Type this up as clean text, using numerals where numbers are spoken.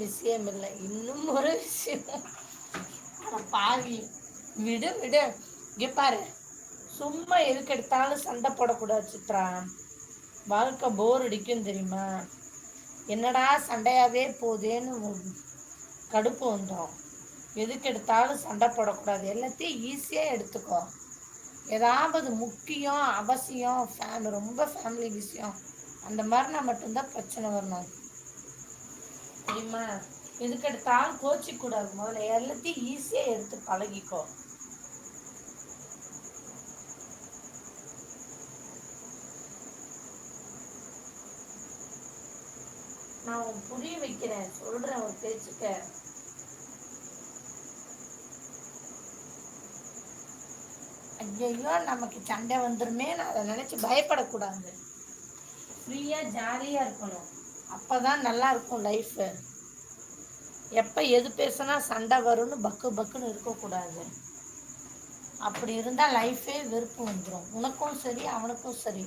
விஷயம் இல்லை, இன்னும் ஒரு விஷயம். அட பாவி, விடு விடு. இங்க பாரு, சும்மா எதுக்கு எடுத்தாலும் சண்டை போடக்கூடாது சித்ரா. வாழ்க்கை போர் அடிக்கும் தெரியுமா? என்னடா சண்டையாவே போதேன்னு கடுப்பு வந்துடும். எதுக்கு எடுத்தாலும் சண்டை போடக்கூடாது, எல்லாத்தையும் ஈஸியாக எடுத்துக்கோ. ஏதாவது முக்கியம் அவசியம் ரொம்ப ஃபேமிலி விஷயம் அந்த மாதிரினா மட்டும்தான் பிரச்சனை வரணும் தெரியுமா? எதுக்கு எடுத்தாலும் கோச்சிக்கூடாது. முதல்ல எல்லாத்தையும் ஈஸியாக எடுத்து பழகிக்கோ. நான் புரிய வைக்கிறேன், சொல்றேன் ஒரு பேச்சுக்க. ஐயோ நமக்கு சண்டை வந்துருமே, நான் அதை நினைச்சு பயப்படக்கூடாது. ஃப்ரீயா ஜாலியா இருக்கணும், அப்பதான் நல்லா இருக்கும் லைஃப். எப்ப எது பேசினா சண்டை வரும்னு பக்கு பக்குன்னு இருக்கக்கூடாது. அப்படி இருந்தா லைஃபே வெறுப்பு வந்துடும், உனக்கும் சரி அவனுக்கும் சரி.